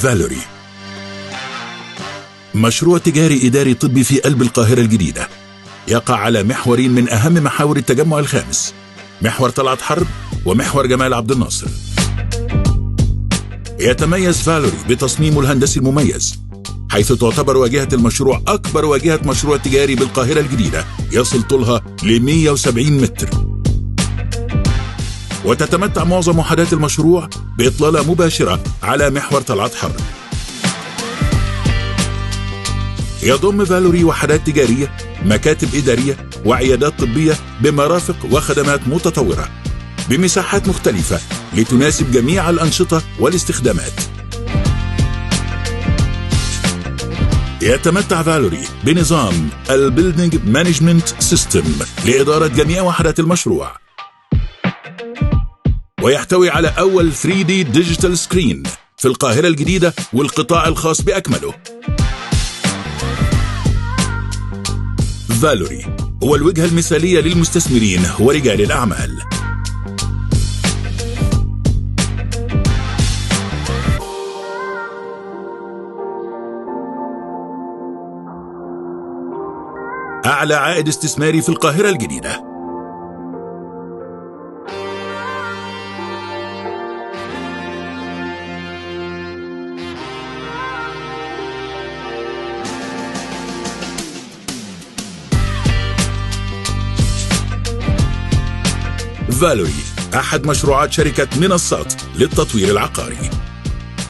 فالوري مشروع تجاري إداري طبي في قلب القاهرة الجديدة، يقع على محورين من أهم محاور التجمع الخامس، محور طلعت حرب ومحور جمال عبد الناصر. يتميز فالوري بتصميمه الهندسي المميز، حيث تعتبر واجهة المشروع أكبر واجهة مشروع تجاري بالقاهرة الجديدة، يصل طولها ل 170 متر. وتتمتع معظم وحدات المشروع بإطلالة مباشرة على محور طلعت حرب. يضم فالوري وحدات تجارية، مكاتب إدارية وعيادات طبية بمرافق وخدمات متطورة بمساحات مختلفة لتناسب جميع الأنشطة والاستخدامات. يتمتع فالوري بنظام البيلدينج مانجمنت سيستم لإدارة جميع وحدات المشروع، ويحتوي على أول 3D ديجيتال سكرين في القاهرة الجديدة والقطاع الخاص بأكمله. فالوري هو الوجهة المثالية للمستثمرين ورجال الأعمال. أعلى عائد استثماري في القاهرة الجديدة. فالوري أحد مشروعات شركة منصات للتطوير العقاري.